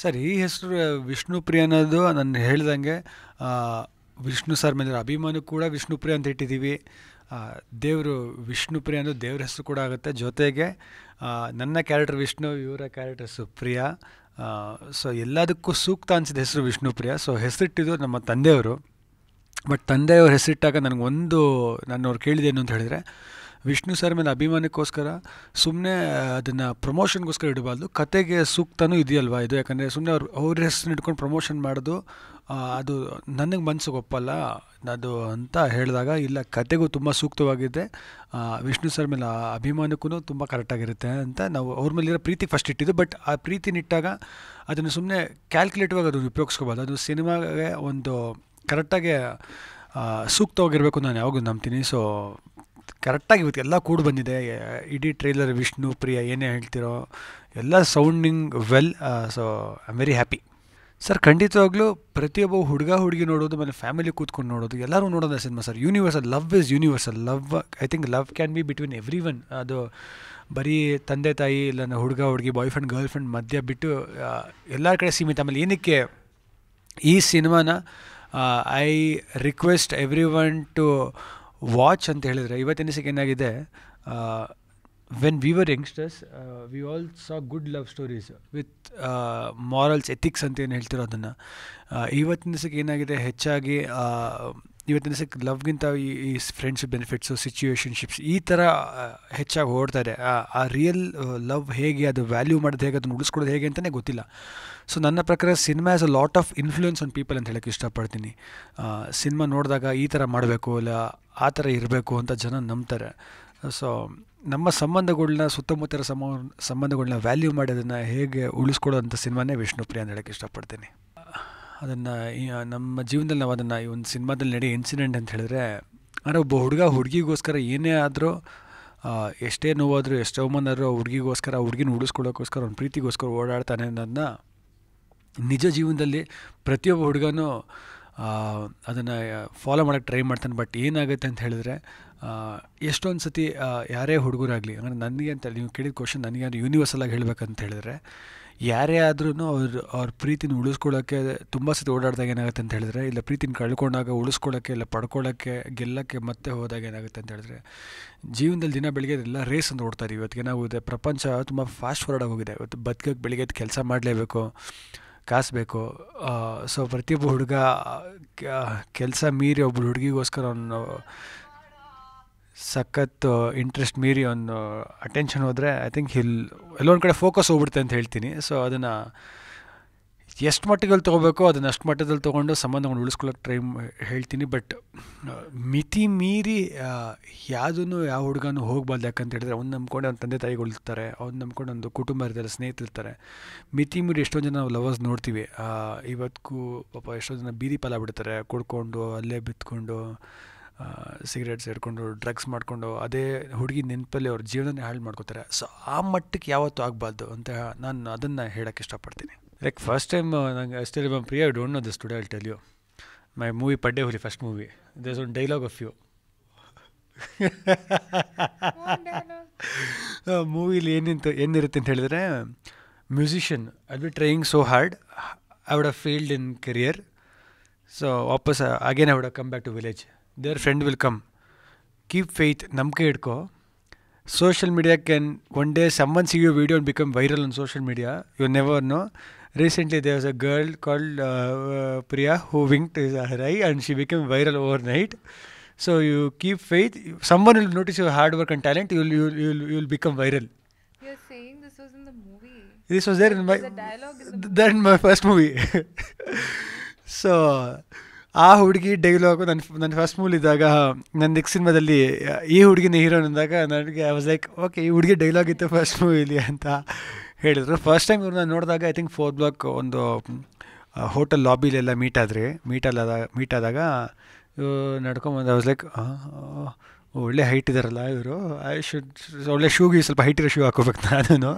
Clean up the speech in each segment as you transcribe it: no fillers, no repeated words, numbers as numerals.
Sir ಈ ಹೆಸರು ವಿಷ್ಣುಪ್ರಿಯ ಅನ್ನೋದು ನಾನು ಹೇಳ್ದಂಗೆ ಆ, ವಿಷ್ಣು ಸರ್ ಮೇಲೆ ಅಭಿಮಾನ ಕೂಡ ವಿಷ್ಣುಪ್ರಿಯ ಅಂತ ಇಟ್ಟಿದ್ದೀವಿ. ದೇವರು ವಿಷ್ಣುಪ್ರಿಯ ಅನ್ನೋದು ದೇವ್ರ ಹೆಸರು ಕೂಡ ಆಗುತ್ತೆ. ಜೊತೆಗೆ ನನ್ನ ಕ್ಯಾರೆಕ್ಟರ್ ವಿಷ್ಣು, ಇವರ ಕ್ಯಾರೆಕ್ಟರ್ಸು ಪ್ರಿಯ. ಸೊ ಎಲ್ಲದಕ್ಕೂ ಸೂಕ್ತ ಅನಿಸಿದ ಹೆಸರು ವಿಷ್ಣುಪ್ರಿಯ. ಸೊ ಹೆಸರಿಟ್ಟಿದ್ದು ನಮ್ಮ ತಂದೆಯವರು. ಬಟ್ ತಂದೆಯವ್ರ ಹೆಸರಿಟ್ಟಾಗ ನನಗೊಂದು ನಾನು ಅವ್ರು ಕೇಳಿದ್ದೇನು ಅಂತ ಹೇಳಿದರೆ, ವಿಷ್ಣು ಸರ್ ಮೇಲೆ ಅಭಿಮಾನಕ್ಕೋಸ್ಕರ ಸುಮ್ಮನೆ ಅದನ್ನು ಪ್ರಮೋಷನ್ಗೋಸ್ಕರ ಇಡಬಾರ್ದು, ಕತೆಗೆ ಸೂಕ್ತನೂ ಇದೆಯಲ್ವಾ ಇದು. ಯಾಕಂದರೆ ಸುಮ್ಮನೆ ಅವ್ರ ಹೆಸರನ್ನ ಇಟ್ಕೊಂಡು ಪ್ರಮೋಷನ್ ಮಾಡೋದು ಅದು ನನಗೆ ಮನಸ್ಸಿಗೆ ಒಪ್ಪಲ್ಲ ಅದು ಅಂತ ಹೇಳಿದಾಗ, ಇಲ್ಲ ಕತೆಗೂ ತುಂಬ ಸೂಕ್ತವಾಗಿದೆ, ವಿಷ್ಣು ಸರ್ ಮೇಲೆ ಅಭಿಮಾನಕ್ಕೂ ತುಂಬ ಕರೆಕ್ಟಾಗಿರುತ್ತೆ ಅಂತ ನಾವು ಅವ್ರ ಮೇಲಿರೋ ಪ್ರೀತಿ ಫಸ್ಟ್ ಇಟ್ಟಿದ್ದು. ಬಟ್ ಆ ಪ್ರೀತಿನಿಟ್ಟಾಗ ಅದನ್ನು ಸುಮ್ಮನೆ ಕ್ಯಾಲ್ಕುಲೇಟಿವ್ ಆಗಿ ಅದನ್ನು ಉಪಯೋಗಿಸ್ಕೋಬಾರ್ದು. ಅದು ಸಿನಿಮಾಗೆ ಒಂದು ಕರೆಕ್ಟಾಗಿ ಸೂಕ್ತವಾಗಿರಬೇಕು ನಾನು ಯಾವಾಗಲೂ ನಂಬ್ತೀನಿ. ಸೊ ಕರೆಕ್ಟಾಗಿ ಇವತ್ತು ಎಲ್ಲ ಕೂಡ ಬಂದಿದೆ. ಇಡೀ ಟ್ರೈಲರ್ ವಿಷ್ಣು ಪ್ರಿಯ ಏನೇ ಹೇಳ್ತಿರೋ ಎಲ್ಲ sounding well. So I am very happy sir. ಖಂಡಿತವಾಗ್ಲೂ ಪ್ರತಿಯೊಬ್ಬ ಹುಡುಗಿ ನೋಡೋದು, ಆಮೇಲೆ ಫ್ಯಾಮಿಲಿ ಕೂತ್ಕೊಂಡು ನೋಡೋದು, ಎಲ್ಲರೂ ನೋಡೋದು cinema sir. Universal love is universal love. I think love can be between every one. ಅದು ಬರೀ ತಂದೆ ತಾಯಿ ಇಲ್ಲ ಹುಡುಗಿ ಬಾಯ್ ಫ್ರೆಂಡ್ ಗರ್ಲ್ ಫ್ರೆಂಡ್ ಮಧ್ಯ ಬಿಟ್ಟು ಎಲ್ಲರ ಕಡೆ ಸೀಮಿತ. ಆಮೇಲೆ ಏನಕ್ಕೆ ಈ ಸಿನಿಮಾನ I request everyone to watch ಅಂತ ಹೇಳಿದರೆ, ಇವತ್ತಿನ ದಿವಸಕ್ಕೆ ಏನಾಗಿದೆ, when we were youngsters we all saw good love stories with morals ethics ಅಂತ ಏನು ಹೇಳ್ತಿರೋ ಅದನ್ನು. ಇವತ್ತಿನ ದಿವಸಕ್ಕೆ ಏನಾಗಿದೆ, ಹೆಚ್ಚಾಗಿ ಇವತ್ತಿನ ದಿವಸಕ್ಕೆ ಲವ್ಗಿಂತ ಈ ಫ್ರೆಂಡ್ಶಿಪ್ ಬೆನಿಫಿಟ್ಸು, ಸಿಚುವೇಶನ್ಶಿಪ್ಸ್ ಈ ಥರ ಹೆಚ್ಚಾಗಿ ಓಡ್ತಾ ಇದೆ. ಆ ರಿಯಲ್ ಲವ್ ಹೇಗೆ, ಅದು ವ್ಯಾಲ್ಯೂ ಮಾಡೋದು ಹೇಗೆ, ಅದನ್ನು ಉಳಿಸ್ಕೊಳ್ಳೋದು ಹೇಗೆ ಅಂತಲೇ ಗೊತ್ತಿಲ್ಲ. ಸೊ ನನ್ನ ಪ್ರಕಾರ cinema as a lot of influence on people ಅಂತ ಹೇಳೋಕ್ಕೆ ಇಷ್ಟಪಡ್ತೀನಿ. ಸಿನಿಮಾ ನೋಡಿದಾಗ ಈ ಥರ ಮಾಡಬೇಕು ಇಲ್ಲ ಆ ಥರ ಇರಬೇಕು ಅಂತ ಜನ ನಂಬ್ತಾರೆ. ಸೊ ನಮ್ಮ ಸಂಬಂಧಗಳನ್ನ, ಸುತ್ತಮುತ್ತರ ಸಂಬಂಧಗಳನ್ನ ವ್ಯಾಲ್ಯೂ ಮಾಡಿ ಅದನ್ನು ಹೇಗೆ ಉಳಿಸ್ಕೊಳ್ಳೋಂಥ ಸಿನಿಮಾನೇ ವಿಷ್ಣುಪ್ರಿಯ ಅಂತ ಹೇಳೋಕ್ಕೆ ಇಷ್ಟಪಡ್ತೀನಿ. ಅದನ್ನು ನಮ್ಮ ಜೀವನದಲ್ಲಿ ನಾವು ಅದನ್ನು ಈ ಒಂದು ಸಿನಿಮಾದಲ್ಲಿ ನಡೆಯೋ ಇನ್ಸಿಡೆಂಟ್ ಅಂತ ಹೇಳಿದ್ರೆ, ಅಂದರೆ ಒಬ್ಬ ಹುಡುಗಿಗೋಸ್ಕರ ಏನೇ ಆದರೂ, ಎಷ್ಟೇ ನೋವಾದರೂ ಎಷ್ಟೇ ಅವಮಾನ ಆದರೂ ಹುಡುಗಿಗೋಸ್ಕರ, ಹುಡುಗಿನ ಉಳಿಸ್ಕೊಳ್ಳೋಕ್ಕೋಸ್ಕರ, ಅವ್ನ ಪ್ರೀತಿಗೋಸ್ಕರ ಓಡಾಡ್ತಾನೆ ಅನ್ನೋದನ್ನ ನಿಜ ಜೀವನದಲ್ಲಿ ಪ್ರತಿಯೊಬ್ಬ ಹುಡುಗನೂ ಅದನ್ನು ಫಾಲೋ ಮಾಡೋಕ್ಕೆ ಟ್ರೈ ಮಾಡ್ತಾನೆ. ಬಟ್ ಏನಾಗುತ್ತೆ ಅಂತ ಹೇಳಿದ್ರೆ, ಎಷ್ಟೊಂದು ಸತಿ ಯಾರೇ ಹುಡುಗರಾಗಲಿ, ಅಂದರೆ ನನಗೆ ಅಂತ ನೀವು ಕೇಳಿದ ಕ್ವಶನ್ ನನಗೆ ಅದು ಯೂನಿವರ್ಸಲ್ ಆಗಿ ಹೇಳಬೇಕಂತ ಹೇಳಿದ್ರೆ, ಯಾರೇ ಆದ್ರೂ ಅವ್ರ ಪ್ರೀತಿನ ಉಳಿಸ್ಕೊಳ್ಳೋಕ್ಕೆ ತುಂಬ ಸತಿ ಓಡಾಡಿದಾಗ ಏನಾಗುತ್ತೆ ಅಂತ ಹೇಳಿದ್ರೆ, ಇಲ್ಲ ಪ್ರೀತಿನ ಕಳ್ಕೊಂಡಾಗ ಉಳಿಸ್ಕೊಳ್ಳೋಕ್ಕೆ, ಇಲ್ಲ ಪಡ್ಕೊಳ್ಳೋಕ್ಕೆ, ಗೆಲ್ಲೋಕ್ಕೆ ಮತ್ತೆ ಹೋದಾಗ ಏನಾಗುತ್ತೆ ಅಂತ ಹೇಳಿದ್ರೆ, ಜೀವನದಲ್ಲಿ ದಿನ ಬೆಳಿಗ್ಗೆ ಎಲ್ಲ ರೇಸ್ ಅಂತ ಓಡ್ತಾರೆ. ಇವತ್ತಿಗೆ ಏನಾಗುತ್ತೆ, ಪ್ರಪಂಚ ತುಂಬ ಫಾಸ್ಟ್ ಫಾರ್ವರ್ಡ್ ಆಗೋಗಿದೆ. ಇವತ್ತು ಬದುಕಕ್ಕೆ ಬೆಳಿಗ್ಗೆ ಕೆಲಸ ಮಾಡಲೇಬೇಕು, ಕಾಸು ಬೇಕು. ಸೊ ಪ್ರತಿಯೊಬ್ಬ ಹುಡುಗ ಕೆಲಸ ಮೀರಿ ಒಬ್ಬ ಹುಡುಗಿಗೋಸ್ಕರ ಅವನು ಸಖತ್ ಇಂಟ್ರೆಸ್ಟ್ ಮೀರಿ ಅವನು ಅಟೆನ್ಷನ್ ಹೋದರೆ, ಐ ಥಿಂಕ್ ಎಲ್ಲೊಂದು ಕಡೆ ಫೋಕಸ್ ಹೋಗ್ಬಿಡುತ್ತೆ ಅಂತ ಹೇಳ್ತೀನಿ. ಸೊ ಅದನ್ನು ಎಷ್ಟು ಮಟ್ಟದಲ್ಲಿ ತೊಗೋಬೇಕೋ ಅದನ್ನು ಅಷ್ಟು ಮಟ್ಟದಲ್ಲಿ ತೊಗೊಂಡು ಸಂಬಂಧಗಳನ್ನ ಉಳಿಸ್ಕೊಳ್ಳೋಕೆ ಹೇಳ್ತೀನಿ. ಬಟ್ ಮಿತಿ ಮೀರಿ ಯಾವುದೂ ಯಾವ ಹುಡುಗನೂ ಹೋಗ್ಬಾರ್ದು. ಯಾಕಂತ ಹೇಳಿದ್ರೆ, ಅವ್ನು ನಂಬ್ಕೊಂಡು ಅವ್ನ ತಂದೆ ತಾಯಿಗಳಿರ್ತಾರೆ, ಅವ್ನು ನಂಬ್ಕೊಂಡು ಒಂದು ಕುಟುಂಬ ಇರ್ತಾರೆ, ಸ್ನೇಹಿತರಿರ್ತಾರೆ. ಮಿತಿ ಮೀರಿ ಎಷ್ಟೊಂದು ಜನ ನಾವು ಲವರ್ಸ್ ನೋಡ್ತೀವಿ. ಇವತ್ತಿಗೂ ಪಾಪ ಎಷ್ಟೊಂದು ಜನ ಬೀದಿ ಪಾಲ ಬಿಡ್ತಾರೆ, ಕುಡ್ಕೊಂಡು ಅಲ್ಲೇ ಬಿತ್ಕೊಂಡು ಸಿಗರೇಟ್ಸ್ ಹಿಡ್ಕೊಂಡು ಡ್ರಗ್ಸ್ ಮಾಡಿಕೊಂಡು ಅದೇ ಹುಡುಗಿ ನೆನಪಲ್ಲಿ ಅವ್ರ ಜೀವನನೇ ಹಾಳು ಮಾಡ್ಕೋತಾರೆ. ಸೊ ಆ ಮಟ್ಟಕ್ಕೆ ಯಾವತ್ತೂ ಆಗಬಾರ್ದು ಅಂತ ನಾನು ಅದನ್ನು ಹೇಳೋಕ್ಕೆ ಇಷ್ಟಪಡ್ತೀನಿ. ಲೈಕ್ ಫಸ್ಟ್ ಟೈಮ್ ನಂಗೆ ಅಷ್ಟೇ Priya, I don't know this today, I tell you my movie Padde Huli, first movie. There's one dialogue of you ಮೂವಿಲಿ ಏನಿರುತ್ತೆ ಅಂತ ಹೇಳಿದ್ರೆ, musician I be trying so hard, I would have failed in career. So ವಾಪಸ್ again I would have come back to village. There friend will come. Keep faith, ನಂಬಿಕೆ ಇಟ್ಕೋ. Social media can one day someone see your video and become viral on social media. You never know. Recently there was a girl called Priya who winked her eye and she became viral overnight. So you keep faith. Someone will notice your hard work and talent. You'll become viral. You're saying this was in the movie. This was there in my The dialogue in the movie. my first movie. So ಆ ಹುಡುಗಿ dialogue ನನ್ನ first movie ಇದ್ದಾಗ, ನನ್ನ next ಸಿನಿಮಾದಲ್ಲಿ ಈ ಹುಡುಗಿನ ಹೀರೋನ್ ಅಂದಾಗ ನನಗೆ ಐ ವಾಸ್ ಲೈಕ್, ಓಕೆ ಈ ಹುಡುಗಿ ಡೈಲಾಗ್ ಇತ್ತು ಫಸ್ಟ್ ಮೂವಿಲಿ ಅಂತ ಹೇಳಿದರು. ಫಸ್ಟ್ ಟೈಮ್ ಇವ್ರನ್ನ ನೋಡಿದಾಗ ಐ ಥಿಂಕ್ 4th ಬ್ಲಾಕ್ ಒಂದು ಹೋಟೆಲ್ ಲಾಬಿಲೆಲ್ಲ ಮೀಟ್ ಆದಾಗ ನಡ್ಕೊಂಬಂದು ಐ ವಾಸ್ ಲೈಕ್, ಒಳ್ಳೆ ಹೈಟ್ ಇದ್ದಾರಲ್ಲ ಇವರು, ಒಳ್ಳೆ ಶೂಗೆ ಸ್ವಲ್ಪ ಹೈಟ್ ಇರೋ ಶೂ ಹಾಕೋಬೇಕು ನಾನು.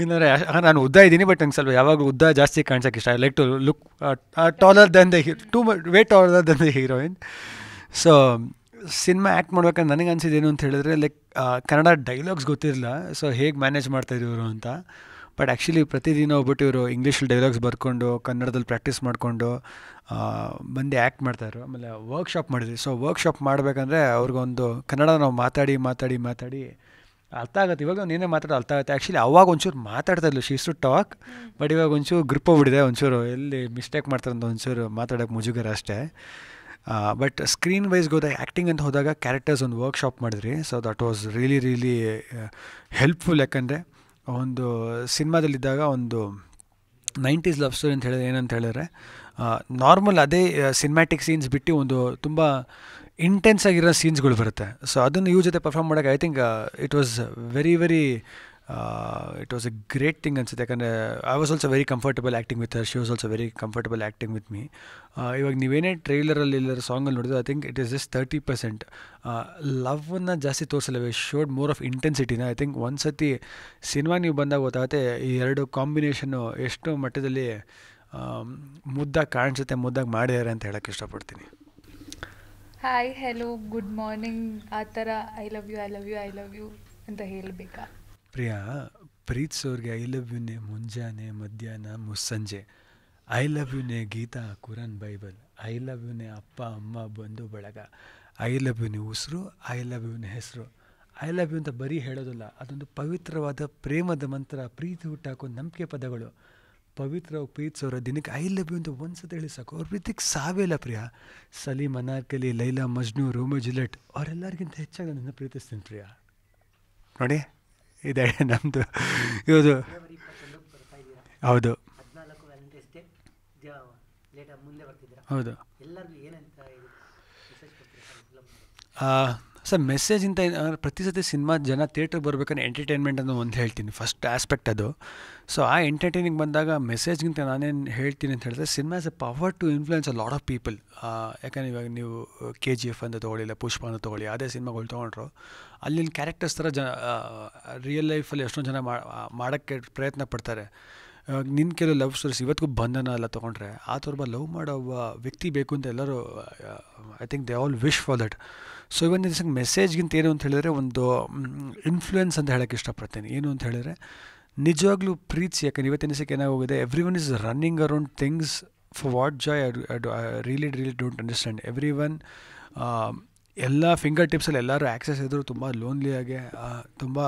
ಇನ್ನಂದರೆ ನಾನು ಉದ್ದ ಇದ್ದೀನಿ, ಬಟ್ ನಂಗೆ ಸ್ವಲ್ಪ ಯಾವಾಗಲೂ ಉದ್ದ ಜಾಸ್ತಿ ಕಾಣಿಸೋಕೆ ಇಷ್ಟ. I like to look taller than the way taller than the heroine. So cinema act ಮಾಡ್ಬೇಕಂದ್ರೆ ನನಗೆ ಅನಿಸಿದ್ದೇನು ಅಂತ ಹೇಳಿದ್ರೆ, ಲೈಕ್ ಕನ್ನಡ ಡೈಲಾಗ್ಸ್ ಗೊತ್ತಿರಲಿಲ್ಲ. ಸೊ ಹೇಗೆ ಮ್ಯಾನೇಜ್ ಮಾಡ್ತಾಯಿದ್ರು ಇವರು ಅಂತ. ಬಟ್ ಆ್ಯಕ್ಚುಲಿ ಪ್ರತಿದಿನ ಹೋಗ್ಬಿಟ್ಟು ಇವರು ಇಂಗ್ಲೀಷಲ್ಲಿ ಡೈಲಾಗ್ಸ್ ಬರ್ಕೊಂಡು ಕನ್ನಡದಲ್ಲಿ ಪ್ರಾಕ್ಟೀಸ್ ಮಾಡಿಕೊಂಡು ಬಂದು ಆ್ಯಕ್ಟ್ ಮಾಡ್ತಾಯಿದ್ರು. ಆಮೇಲೆ ವರ್ಕ್ಶಾಪ್ ಮಾಡಿದ್ವಿ. ಸೊ ವರ್ಕ್ಶಾಪ್ ಮಾಡಬೇಕಂದ್ರೆ ಅವ್ರಿಗೊಂದು ಕನ್ನಡ ನಾವು ಮಾತಾಡಿ ಮಾತಾಡಿ ಮಾತಾಡಿ ಅರ್ಥ ಆಗುತ್ತೆ. ಇವಾಗ ನೀನೇ ಮಾತಾಡೋ ಅರ್ಥ ಆಗುತ್ತೆ. ಆ್ಯಕ್ಚುಲಿ ಅವಾಗ ಒಂಚೂರು ಮಾತಾಡ್ತಾ ಇದ್ಲು, ಶೀಸ್ ಟು ಟಾಕ್. ಬಟ್ ಇವಾಗ ಒಂಚೂರು ಗ್ರಿಪ್ ಹೋಗ್ಬಿಟ್ಟಿದೆ, ಒಂಚೂರು ಎಲ್ಲಿ ಮಿಸ್ಟೇಕ್ ಮಾಡ್ತಾರೆ ಅಂತ ಒಂಚೂರು ಮಾತಾಡೋಕ್ಕೆ ಮುಜುಗರ ಅಷ್ಟೇ. ಬಟ್ ಸ್ಕ್ರೀನ್ ವೈಸ್ಗೆ ಹೋದಾಗ ಆ್ಯಕ್ಟಿಂಗ್ ಅಂತ ಹೋದಾಗ ಕ್ಯಾರೆಕ್ಟರ್ಸ್ ಒಂದು ವರ್ಕ್ಶಾಪ್ ಮಾಡಿದ್ರಿ. So that was really helpful. ಯಾಕಂದರೆ ಒಂದು ಸಿನಿಮಾದಲ್ಲಿದ್ದಾಗ ಒಂದು 90s ಲವ್ ಸ್ಟೋರಿ ಅಂತ ಹೇಳಿದ್ರೆ ಏನಂತ ಹೇಳಿದ್ರೆ ನಾರ್ಮಲ್ ಅದೇ ಸಿನಿಮ್ಯಾಟಿಕ್ ಸೀನ್ಸ್ ಬಿಟ್ಟು ಒಂದು ತುಂಬ ಇಂಟೆನ್ಸ್ ಆಗಿರೋ ಸೀನ್ಸ್ಗಳು ಬರುತ್ತೆ. ಸೊ ಅದನ್ನು ಇವ್ರ ಜೊತೆ ಪರ್ಫಾರ್ಮ್ ಮಾಡೋಕ್ಕೆ I think it was very it was a great thing ಅನ್ಸುತ್ತೆ. ಯಾಕಂದರೆ I was also very comfortable acting with her, she was also very comfortable acting with me. ಇವಾಗ ನೀವೇನೇ ಟ್ರೈಲರಲ್ಲಿ ಎಲ್ಲರ ಸಾಂಗಲ್ಲಿ ನೋಡಿದ್ರೆ I think it is just 30%. ಲವ್ವನ್ನು ಜಾಸ್ತಿ ತೋರಿಸಲ್ಲ, ವಿ ಶೋಡ್ ಮೋರ್ ಆಫ್ ಇಂಟೆನ್ಸಿಟಿನ. ಐ ಥಿಂಕ್ ಒಂದು ಸತಿ ಸಿನಿಮಾ ನೀವು ಬಂದಾಗ ಗೊತ್ತಾಗುತ್ತೆ ಈ ಎರಡು ಕಾಂಬಿನೇಷನ್ನು ಎಷ್ಟು ಮಟ್ಟದಲ್ಲಿ ಮುದ್ದಾಗಿ ಕಾಣಿಸುತ್ತೆ, ಮುದ್ದಾಗಿ ಮಾಡಿದ್ದಾರೆ ಅಂತ ಹೇಳೋಕ್ಕೆ ಇಷ್ಟಪಡ್ತೀನಿ. ಹಾಯ್, ಹೆಲೋ, ಗುಡ್ ಮಾರ್ನಿಂಗ್ ಆ ಥರ ಐ ಲವ್ ಯು ಅಂತ ಹೇಳಬೇಕಾ? ಪ್ರಿಯಾ, ಪ್ರೀತ್ಸೋರ್ಗೆ ಐ ಲವ್ ಯುನೇ ಮುಂಜಾನೆ ಮಧ್ಯಾಹ್ನ ಮುಸ್ಸಂಜೆ, ಐ ಲವ್ ಯುನೇ Gita Quran Bible, I love ಯುನೇ ಅಪ್ಪ ಅಮ್ಮ ಬಂಧು ಬಳಗ, ಐ ಲವ್ ಯುನೇ ಉಸಿರು, ಐ ಲವ್ ಯುನೇ ಹೆಸರು. ಐ ಲವ್ ಯು ಅಂತ ಬರೀ ಹೇಳೋದಿಲ್ಲ, ಅದೊಂದು ಪವಿತ್ರವಾದ ಪ್ರೇಮದ ಮಂತ್ರ, ಪ್ರೀತಿ ಹುಟ್ಟಾಕೋ ನಂಬಿಕೆ ಪದಗಳು. ಪವಿತ್ರವಾಗಿ ಪ್ರೀತಿಸೋರ ದಿನಕ್ಕೆ ಐ ಲವ್ ಯು ಅಂತ ಒಂದು ಸತಿ ಹೇಳಿ ಸಾಕು. ಅವ್ರ ಪ್ರೀತಿಗೆ ಸಾವೇ ಇಲ್ಲ ಪ್ರಿಯಾ. ಸಲೀಮ್, ಅನಾರ್ಕಲಿ, ಲೈಲಾ ಮಜ್ನು, ರೋಮಿಯೋ ಜೂಲಿಯಟ್ ಅವರೆಲ್ಲರಿಗಿಂತ ಹೆಚ್ಚಾಗಿ ನನ್ನ ಪ್ರೀತಿಸ್ತೀನಿ ಪ್ರಿಯಾ. ನೋಡಿ ಇದೆ ನಮ್ಮದು ಇದು. ಹೌದು ಹೌದು ಸರ್, ಮೆಸೇಜಿಂತ ಪ್ರತಿ ಸತಿ ಸಿನಿಮಾ ಜನ ಥಿಯೇಟ್ರಿಗೆ ಬರ್ಬೇಕಂದ್ರೆ ಎಂಟರ್ಟೈನ್ಮೆಂಟ್ ಅನ್ನೋ ಒಂದು ಹೇಳ್ತೀನಿ, ಫಸ್ಟ್ ಆಸ್ಪೆಕ್ಟ್ ಅದು. ಸೊ ಆ ಎಂಟರ್ಟೈನಿಂಗ್ ಬಂದಾಗ ಮೆಸೇಜ್ಗಿಂತ ನಾನೇನು ಹೇಳ್ತೀನಿ ಅಂತ ಹೇಳಿದ್ರೆ, cinema is a power to influence a lot of people. ಯಾಕಂದರೆ ಇವಾಗ ನೀವು KGF ಅಂತ ತೊಗೊಳ್ಳಿ, ಇಲ್ಲ ಪುಷ್ಪ ಅಂತ ತೊಗೊಳ್ಳಿ, ಅದೇ ಸಿನಿಮಾಗಳು ತೊಗೊಂಡ್ರು ಅಲ್ಲಿನ ಕ್ಯಾರೆಕ್ಟರ್ಸ್ ಥರ ರಿಯಲ್ ಲೈಫಲ್ಲಿ ಎಷ್ಟೊಂದು ಜನ ಮಾಡೋಕ್ಕೆ ಪ್ರಯತ್ನ ಪಡ್ತಾರೆ. ನಿನ್ನ ಕೆಲವು ಲವ್ ಸ್ಟೋರೀಸ್ ಇವತ್ತಿಗೂ ಬಂಧನ ಎಲ್ಲ ತೊಗೊಂಡ್ರೆ ಆ ಥರ ಲವ್ ಮಾಡೋ ವ್ಯಕ್ತಿ ಬೇಕು ಅಂತ ಎಲ್ಲರೂ I think they all wish for that. So ಇವನ್ ದಿವಸ ಮೆಸೇಜ್ಗಿಂತ ಏನು ಅಂತ ಹೇಳಿದ್ರೆ ಒಂದು ಇನ್ಫ್ಲುಯೆನ್ಸ್ ಅಂತ ಹೇಳೋಕ್ಕೆ ಇಷ್ಟಪಡ್ತೀನಿ. ಏನು ಅಂತ ಹೇಳಿದ್ರೆ ನಿಜವಾಗ್ಲೂ ಪ್ರೀತಿಸಿ. ಯಾಕಂದ್ರೆ ಇವತ್ತಿನ ದಿವಸಕ್ಕೆ ಏನಾಗೋಗಿದೆ, everyone is running around things for what joy. I really don't understand. Everyone ಎಲ್ಲ ಫಿಂಗರ್ ಟಿಪ್ಸಲ್ಲಿ ಎಲ್ಲರೂ ಆ್ಯಕ್ಸೆಸ್ ಇದ್ದರೂ ತುಂಬ ಲೋನ್ಲಿಯಾಗೆ ತುಂಬ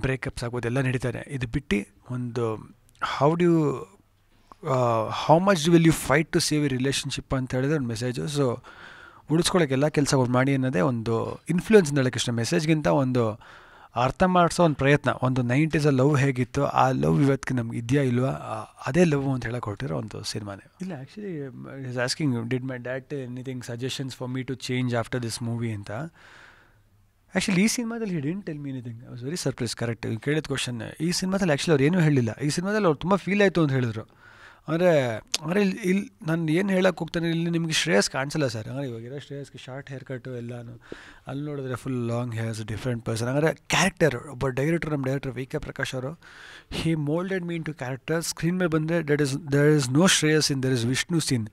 ಬ್ರೇಕಪ್ಸ್ ಆಗೋದು ಎಲ್ಲ ನಡೀತಾರೆ. ಇದು ಬಿಟ್ಟು ಒಂದು how much will you fight to save a relationship ಅಂತ ಹೇಳಿದ್ರೆ ಒಂದು ಮೆಸೇಜು. ಸೊ ಉಳಿಸ್ಕೊಳ್ಳೋಕೆ ಎಲ್ಲ ಕೆಲಸಗಳು ಮಾಡಿ ಅನ್ನೋದೇ ಒಂದು ಇನ್ಫ್ಲೂಯೆನ್ಸ್ ಅಂತ ಹೇಳೋಕ್ಕೆ ಇಷ್ಟ. ಮೆಸೇಜ್ಗಿಂತ ಒಂದು ಅರ್ಥ ಮಾಡಿಸೋ ಒಂದು ಪ್ರಯತ್ನ. ಒಂದು 90s ಲವ್ ಹೇಗಿತ್ತು, ಆ ಲವ್ ಇವತ್ತಿಗೆ ನಮ್ಗೆ ಇದೆಯಾ ಇಲ್ವಾ, ಅದೇ ಲವ್ ಅಂತ ಹೇಳಕ್ಕೆ ಹೊರಟಿರೋ ಒಂದು ಸಿನಿಮಾನೇ. ಇಲ್ಲ, actually is asking did my dad anything suggestions for me to change after this movie ಅಂತ. ಆ್ಯಕ್ಚುಲಿ ಈ ಸಿನಿಮಾದಲ್ಲಿ he didn't tell me anything. I was very surprise. Correct ಕೇಳಿದ ಕ್ವಶನ್. ಈ ಸಿನಿಮಾದಲ್ಲಿ ಆ್ಯಕ್ಚುಲಿ ಅವ್ರು ಏನೂ ಹೇಳಿಲ್ಲ. ಈ ಸಿನಿಮಾದಲ್ಲಿ ಅವ್ರು ತುಂಬ ಫೀಲ್ ಆಯಿತು ಅಂತ ಹೇಳಿದ್ರು. ಅಂದರೆ ಇಲ್ಲಿ ನಾನು ಏನು ಹೇಳೋಕ್ಕೆ ಹೋಗ್ತಾನೆ, ಇಲ್ಲಿ ನಿಮಗೆ ಶ್ರೇಯಸ್ ಕಾಣಿಸಲ್ಲ ಸರ್. ಅಂದರೆ ಇವಾಗಿರೋ ಶ್ರೇಯಸ್ಗೆ ಶಾರ್ಟ್ ಹೇರ್ ಕಟ್ಟು ಎಲ್ಲಾನು, ಅಲ್ಲಿ ನೋಡಿದ್ರೆ full long hairs, different person. ಅಂದರೆ ಕ್ಯಾರೆಕ್ಟರ್ ಒಬ್ಬ ಡೈರೆಕ್ಟರ್, ನಮ್ಮ ಡೈರೆಕ್ಟರ್ VK ಪ್ರಕಾಶ್ ಅವರು, he moulded me into character. Screen ಮೇಲೆ ಬಂದರೆ there is no Shreyas in, there is Vishnu scene.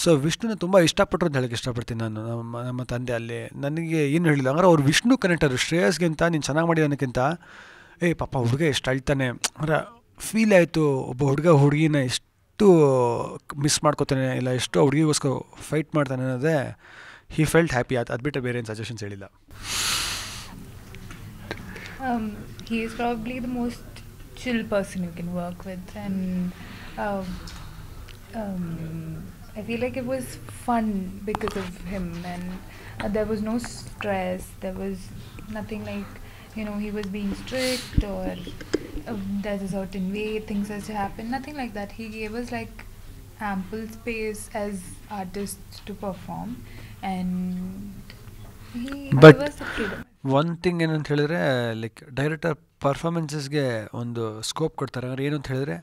So ವಿಷ್ಣುನ ತುಂಬ ಇಷ್ಟಪಟ್ಟರು ಅಂತ ಹೇಳೋಕ್ಕೆ ಇಷ್ಟಪಡ್ತೀನಿ ನಾನು. ನಮ್ಮ ತಂದೆ ಅಲ್ಲಿ ನನಗೆ ಏನು ಹೇಳಿಲ್ಲ. ಅಂದರೆ ಅವ್ರು ವಿಷ್ಣು ಕನೆಕ್ಟರು. ಶ್ರೇಯಸ್ಗಿಂತ ನೀನು ಚೆನ್ನಾಗಿ ಮಾಡಿ ಅನ್ನೋಕ್ಕಿಂತ ಪಾಪ ಹುಡುಗ ಎಷ್ಟು ಅಳ್ತಾನೆ ಅಂದರೆ ಫೀಲ್ ಆಯಿತು. ಒಬ್ಬ ಹುಡುಗಿನ ಎಷ್ಟು ಮಿಸ್ ಮಾಡ್ಕೋತಾನೆ, ಇಲ್ಲ ಎಷ್ಟು ಹುಡುಗಿಗೋಸ್ಕರ ಫೈಟ್ ಮಾಡ್ತಾನೆ ಅನ್ನೋದೇ ಹಿ ಫೆಲ್ಟ್ ಹ್ಯಾಪಿ. ಅದು ಬಿಟ್ಟರೆ ಬೇರೆ ಏನು ಸಜೆಷನ್ಸ್ ಹೇಳಿಲ್ಲ. He is probably the most chill person you can work with, and I feel like it was fun because of him, and there was no stress, there was nothing like, you know, he was being strict or there's a certain way things has to happen, nothing like that. He gave us like ample space as artists to perform, and he gave us the freedom. One thing ಏನಂತ ಹೇಳಿದ್ರೆ, like director ಪರ್ಫಾರ್ಮೆನ್ಸಸ್ಗೆ ಒಂದು scope ಕೊಡ್ತಾರೆ. ಅಂದ್ರೆ ಏನು ಅಂತ ಹೇಳಿದ್ರೆ,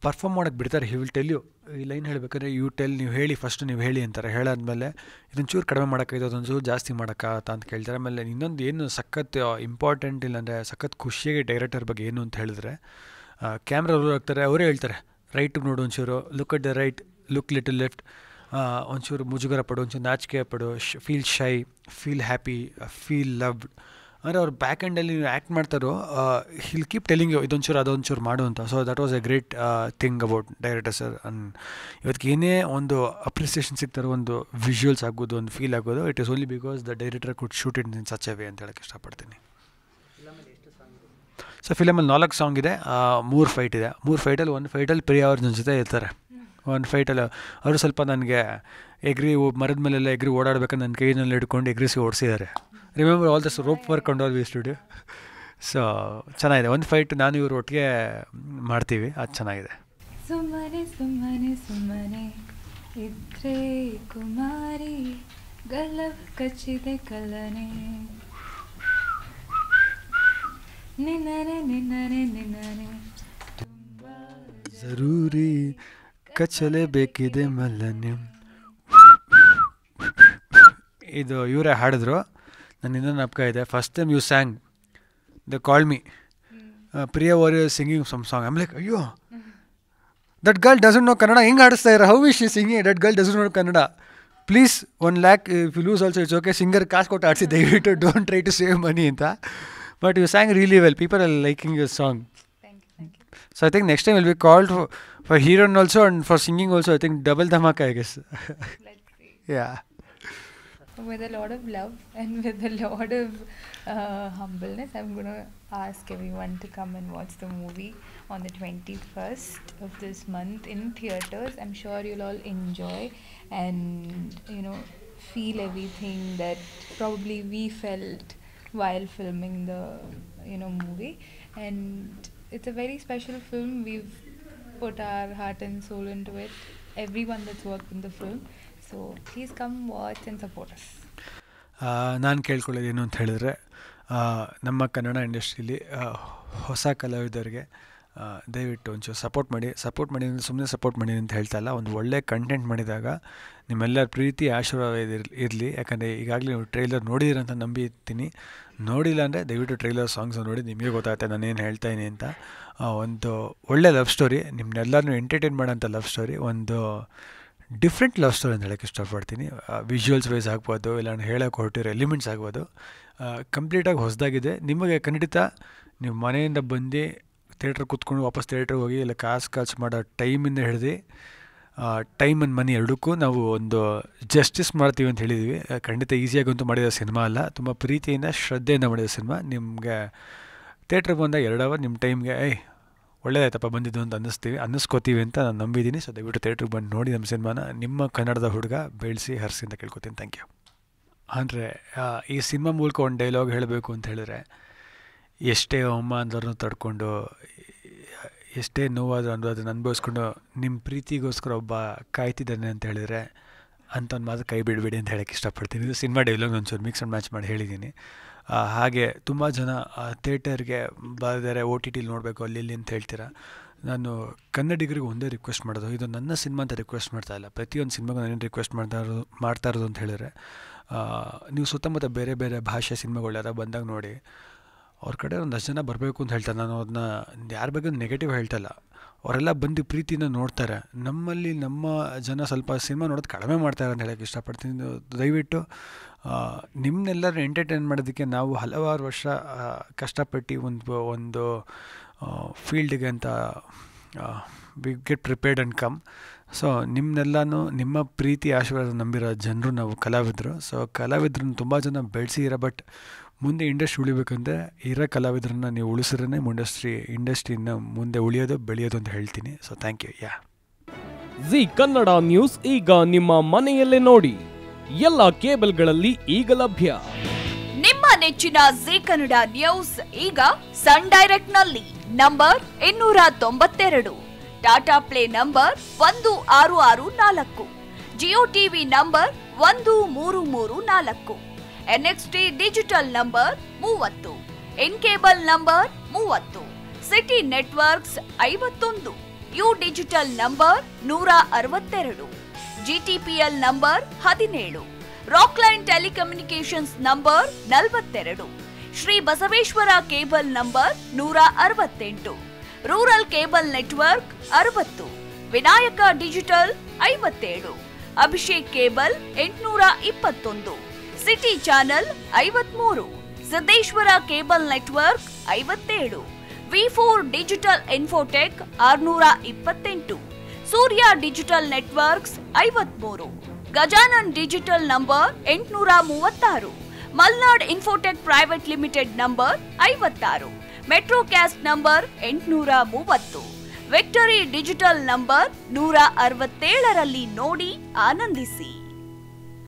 perform ಮಾಡೋಕ್ಕೆ ಬಿಡ್ತಾರೆ. ಹಿ ವಿಲ್ ಟೆಲ್ ಯು, ಈ ಲೈನ್ ಹೇಳಬೇಕಾದ್ರೆ ಯು ಟೆಲ್, ನೀವು ಹೇಳಿ ಫಸ್ಟ್, ನೀವು ಹೇಳಿ ಅಂತಾರೆ. ಹೇಳಾದ್ಮೇಲೆ ಇದೊಂದು ಚೂರು ಕಡಿಮೆ ಮಾಡೋಕ್ಕಾಯ್ತು, ಅದೊಂದು ಚೂರು ಜಾಸ್ತಿ ಮಾಡೋಕ್ಕಾಗತ್ತಾ ಅಂತ ಕೇಳ್ತಾರೆ. ಆಮೇಲೆ ಇನ್ನೊಂದು ಏನು ಸಖತ್ ಇಂಪಾರ್ಟೆಂಟ್ ಇಲ್ಲಾಂದರೆ ಸಖತ್ ಖುಷಿಯಾಗಿ ಡೈರೆಕ್ಟರ್ ಬಗ್ಗೆ ಏನು ಅಂತ ಹೇಳಿದ್ರೆ, ಕ್ಯಾಮ್ರಾ ಅವರು ಆಗ್ತಾರೆ, ಅವರೇ ಹೇಳ್ತಾರೆ ರೈಟಿಗೆ ನೋಡು ಒಂಚೂರು, look at the right, look little left, ಒಂಚೂರು ಮುಜುಗರ ಪಡು, ಒಂಚೂರು ನಾಚಿಕೆ ಪಡು, feel shy, feel happy, feel loved, ಅಂದರೆ ಅವ್ರು ಬ್ಯಾಕ್ ಎಂಡಲ್ಲಿ ನೀವು ಆ್ಯಕ್ಟ್ ಮಾಡ್ತಾರೋ ಹಿಲ್ ಕೀಪ್ ಟೆಲಿಂಗ್ ಯು ಇದೊಂಚೂರು ಅದೊಂಚೂರು ಮಾಡು ಅಂತ. So that was a great thing about director sir. And ಇವತ್ತಿಗೆ ಏನೇ ಒಂದು ಅಪ್ರಿಸಿಯೇಷನ್ ಸಿಗ್ತಾರೋ, ಒಂದು ವಿಜುವಲ್ಸ್ ಆಗೋದು, ಒಂದು ಫೀಲ್ ಆಗೋದು, it is only because the director could shoot it in such A way ಅಂತ ಹೇಳಕ್ಕೆ ಇಷ್ಟಪಡ್ತೀನಿ. ಸೊ ಫಿಲಮಲ್ಲಿ 4 ಸಾಂಗ್ ಇದೆ, 3 ಫೈಟ್ ಇದೆ. 3 ಫೈಟಲ್ಲಿ 1 ಫೈಟಲ್ಲಿ ಪ್ರಿಯಾ ಅವ್ರ ನನ್ನ ಜೊತೆ ಇರ್ತಾರೆ. 1 ಫೈಟಲ್ಲಿ ಅವರು ಸ್ವಲ್ಪ ನನಗೆ ಮರದ ಮೇಲೆಲ್ಲ ಎಗ್ರಿ ಓಡಾಡ್ಬೇಕಂದ್ರೆ ನನ್ನ ಕೈನಲ್ಲಿ ಹಿಡ್ಕೊಂಡು ಎಗ್ರಿಸಿ ಓಡಿಸಿದ್ದಾರೆ. Remember all this rope work on all we studio. So ಚೆನ್ನಾಗಿದೆ. 1 ಫೈಟ್ ನಾನು ಇವರು ಒಟ್ಟಿಗೆ ಮಾಡ್ತೀವಿ, ಅದು ಚೆನ್ನಾಗಿದೆ. ಸುಮ್ಮನೆ ಸುಮ್ಮನೆ ಸುಮ್ಮನೆ ಇದ್ರೆ ಕುಮಾರಿ ಗಲವ ಕಚ್ಚಿದೆ ಕಲ್ಲನೆ ನಿನ್ನನೆ ನಿನ್ನನೆ ನಿನ್ನನೆ ಜರೂರಿ ಕಚ್ಚಲೇಬೇಕಿದೆ ಮಲ್ಲನೆ. ಇದು ಇವರೇ ಹಾಡಿದ್ರು, ನನ್ನ ಇನ್ನೊಂದು ಜ್ಞಾಪಕ ಇದೆ. First time you sang the call me, Priya Warrier singing some song. I'm like, ಅಯ್ಯೋ that girl doesn't know Kannada, ಹೆಂಗೆ ಆಡಿಸ್ತಾ ಇರೋ, how is she singing, that girl doesn't know Kannada. Please 1 lakh if you lose also it's okay, singer ಕಾಸು ಕೊಟ್ಟು ಆಡಿಸಿ, ದಯವಿಟ್ಟು don't try to save money ಅಂತ. But you sang really well, people are liking your song. So I think next time will be called for heroine also and for singing also. I think double dhamaka, I guess. Let's see. Yeah. With a lot of love and with a lot of humbleness, I'm going to ask everyone to come and watch the movie on the 21st of this month in theatres. I'm sure you'll all enjoy and, you know, feel everything that probably we felt while filming the, you know, movie. And it's a very special film. We've put our heart and soul into it, everyone that's worked in the film. So please come watch and support us. ನಾನು ಕೇಳ್ಕೊಳ್ಳೋದೇನು ಅಂತ ಹೇಳಿದ್ರೆ, ನಮ್ಮ ಕನ್ನಡ ಇಂಡಸ್ಟ್ರೀಲಿ ಹೊಸ ಕಲಾವಿದರಿಗೆ ದಯವಿಟ್ಟು ಒಂಚೂರು support ಮಾಡಿ ಅಂದರೆ ಸುಮ್ಮನೆ ಸಪೋರ್ಟ್ ಮಾಡಿ ಅಂತ ಹೇಳ್ತಾ ಇಲ್ಲ. ಒಂದು ಒಳ್ಳೆ ಕಂಟೆಂಟ್ ಮಾಡಿದಾಗ ನಿಮ್ಮೆಲ್ಲರ ಪ್ರೀತಿ ಆಶೀರ್ವಾದ ಇರಲಿ. ಯಾಕಂದರೆ ಈಗಾಗಲೇ ನೀವು ಟ್ರೈಲರ್ ನೋಡಿದಿರ ಅಂತ ನಂಬಿರ್ತೀನಿ. ನೋಡಿಲ್ಲ ಅಂದರೆ ದಯವಿಟ್ಟು ಟ್ರೈಲರ್ ಸಾಂಗ್ಸ್ ನೋಡಿ, ನಿಮಗೆ ಗೊತ್ತಾಗುತ್ತೆ ನಾನೇನು ಹೇಳ್ತಾಯಿನಿ ಅಂತ. ಒಂದು ಒಳ್ಳೆ ಲವ್ ಸ್ಟೋರಿ, ನಿಮ್ಮನ್ನೆಲ್ಲರೂ ಎಂಟರ್ಟೈನ್ ಮಾಡೋಂಥ ಲವ್ ಸ್ಟೋರಿ, ಒಂದು ಡಿಫ್ರೆಂಟ್ ಲವ್ ಸ್ಟೋರಿ ಅಂತ ಹೇಳೋಕ್ಕೆ ಇಷ್ಟಪಡ್ತೀನಿ. ವಿಜುವಲ್ಸ್ ವೈಸ್ ಆಗ್ಬೋದು, ಇಲ್ಲ ಹೇಳೋಕೆ ಹೊರಟಿರೋ ಎಲಿಮೆಂಟ್ಸ್ ಆಗ್ಬೋದು, ಕಂಪ್ಲೀಟಾಗಿ ಹೊಸದಾಗಿದೆ. ನಿಮಗೆ ಖಂಡಿತ ನೀವು ಮನೆಯಿಂದ ಬಂದು ಥಿಯೇಟ್ರ್ ಕೂತ್ಕೊಂಡು ವಾಪಸ್ ಥಿಯೇಟ್ರಿಗೆ ಹೋಗಿ ಇಲ್ಲ ಕಾಸು ಮಾಡೋ ಟೈಮಿಂದ ಹಿಡಿದು ಟೈಮ್ ಆ್ಯಂಡ್ ಮನಿ ಎರಡಕ್ಕೂ ನಾವು ಒಂದು ಜಸ್ಟಿಸ್ ಮಾಡ್ತೀವಿ ಅಂತ ಹೇಳಿದ್ವಿ. ಖಂಡಿತ ಈಸಿಯಾಗಂತೂ ಮಾಡಿದ ಸಿನಿಮಾ ಅಲ್ಲ, ತುಂಬ ಪ್ರೀತಿಯಿಂದ ಶ್ರದ್ಧೆಯಿಂದ ಮಾಡಿದ ಸಿನಿಮಾ. ನಿಮಗೆ ಥಿಯೇಟ್ರಿಗೆ ಬಂದಾಗ 2 ಅವರ್ ನಿಮ್ಮ ಟೈಮ್ಗೆ ಒಳ್ಳೇದಾಯ್ತಪ್ಪ ಬಂದಿದ್ದು ಅಂತ ಅನ್ನಿಸ್ಕೋತೀವಿ ಅಂತ ನಾನು ನಂಬಿದ್ದೀನಿ. ಸೊ ದಯವಿಟ್ಟು ಥಿಯೇಟ್ರಿಗೆ ಬಂದು ನೋಡಿ ನಮ್ಮ ಸಿನಿಮಾನ. ನಿಮ್ಮ ಕನ್ನಡದ ಹುಡುಗ ಬೆಳೆಸಿ ಹರಿಸಿ ಅಂತ ಕೇಳ್ಕೊತೀನಿ. Thank you. ಅಂದರೆ ಈ ಸಿನಿಮಾ ಮೂಲಕ ಒಂದು ಡೈಲಾಗ್ ಹೇಳಬೇಕು ಅಂತ ಹೇಳಿದ್ರೆ, ಎಷ್ಟೇ ಅವಮಾನದವ್ರನ್ನೂ ತಡ್ಕೊಂಡು, ಎಷ್ಟೇ ನೋವಾದರೂ ಅಂದರೂ ಅದನ್ನು ಅನುಭವಿಸ್ಕೊಂಡು ನಿಮ್ಮ ಪ್ರೀತಿಗೋಸ್ಕರ ಒಬ್ಬ ಕಾಯ್ತಿದ್ದಾನೆ ಅಂತ ಹೇಳಿದರೆ ಅಂತ ಒಂದು ಮಾತು ಕೈ ಬಿಡಬೇಡಿ ಅಂತ ಹೇಳೋಕ್ಕೆ ಇಷ್ಟಪಡ್ತೀನಿ. ಇದು ಸಿನಿಮಾ ಡೈಲಾಗ್ ಒಂಚೂರು ಮಿಕ್ಸ್ ಆ್ಯಂಡ್ ಮ್ಯಾಚ್ ಮಾಡಿ ಹೇಳಿದ್ದೀನಿ. ಹಾಗೆ ತುಂಬ ಜನ ಥಿಯೇಟರ್ಗೆ ಬರೆದರೆ OTTಲಿ ನೋಡಬೇಕು ಅಲ್ಲಿ ಇಲ್ಲಿ ಅಂತ ಹೇಳ್ತೀರಾ. ನಾನು ಕನ್ನಡಿಗರಿಗೆ ಒಂದೇ ರಿಕ್ವೆಸ್ಟ್ ಮಾಡೋದು, ಇದು ನನ್ನ ಸಿನಿಮಾ ಅಂತ ರಿಕ್ವೆಸ್ಟ್ ಮಾಡ್ತಾ ಇಲ್ಲ. ಪ್ರತಿಯೊಂದು ಸಿನಿಮಾಗೂ ನಾನೇನು ರಿಕ್ವೆಸ್ಟ್ ಮಾಡ್ತಾ ಇರೋದು ಅಂತ ಹೇಳಿದ್ರೆ, ನೀವು ಸುತ್ತಮುತ್ತ ಬೇರೆ ಬೇರೆ ಭಾಷೆ ಸಿನಿಮಾಗಳು ಯಾರು ಬಂದಾಗ ನೋಡಿ, ಅವ್ರ ಕಡೆ ಒಂದಷ್ಟು ಜನ ಬರಬೇಕು ಅಂತ ಹೇಳ್ತಾರೆ. ನಾನು ಅದನ್ನ ಯಾರ ಬಗ್ಗೆ ನೆಗೆಟಿವ್ ಹೇಳ್ತಾಯಿಲ್ಲ, ಅವರೆಲ್ಲ ಬಂದು ಪ್ರೀತಿನ ನೋಡ್ತಾರೆ. ನಮ್ಮಲ್ಲಿ ನಮ್ಮ ಜನ ಸ್ವಲ್ಪ ಸಿನಿಮಾ ನೋಡೋದು ಕಡಿಮೆ ಮಾಡ್ತಾರೆ ಅಂತ ಹೇಳೋಕ್ಕೆ ಇಷ್ಟಪಡ್ತೀನಿ. ದಯವಿಟ್ಟು ನಿಮ್ಮನ್ನೆಲ್ಲರೂ ಎಂಟರ್ಟೈನ್ ಮಾಡೋದಕ್ಕೆ ನಾವು ಹಲವಾರು ವರ್ಷ ಕಷ್ಟಪಟ್ಟು ಒಂದು ಫೀಲ್ಡಿಗೆ ಅಂತ we get prepared and come. So ನಿಮ್ಮನ್ನೆಲ್ಲನೂ ನಿಮ್ಮ ಪ್ರೀತಿ ಆಶೀರ್ವಾದ ನಂಬಿರೋ ಜನರು ನಾವು ಕಲಾವಿದರು. ಸೊ ಕಲಾವಿದ್ರನ್ನ ತುಂಬ ಜನ ಬೆಳೆಸಿದ್ದೀರ, ಬಟ್ ಮುಂದೆ ಇಂಡಸ್ಟ್ರಿ ಉಳಿಬೇಕಂದ್ರೆ ಇರೋ ಕಲಾವಿದ್ರನ್ನ ನೀವು ಉಳಿಸಿದ್ರೆ ಇಂಡಸ್ಟ್ರಿನ ಮುಂದೆ ಉಳಿಯೋದು ಬೆಳೆಯೋದು ಅಂತ ಹೇಳ್ತೀನಿ. So thank you. Zee Kannada news ಈಗ ನಿಮ್ಮ ಮನೆಯಲ್ಲೇ ನೋಡಿ, ಎಲ್ಲ ಕೇಬಲ್ಗಳಲ್ಲಿ ಈಗ ಲಭ್ಯ. ನಿಮ್ಮ ನೆಚ್ಚಿನ ಜಿ ಕನ್ನಡ ನ್ಯೂಸ್ ಈಗ ಸನ್ ಡೈರೆಕ್ಟ್ ನಲ್ಲಿ number 292, Tata Play number 1664, Jio TV number 1334, NXT digital number 30, in cable number 30, city networks 51, U digital number 162, GTPL number 17, Rockline telecommunications number 42, Shri Basaveshwara cable number 168, rural cable network 60, Vinayaka digital 57, Abhishek cable 821, city channel 53, Siddeshwara cable network 57, ವಿ4 digital infotech 628, Surya digital networks 53, Gajanan digital number 836, Malnad infotech private limited number 56, Metrocast number 830, Victory digital number 167ರಲ್ಲಿ ನೋಡಿ ಆನಂದಿಸಿ.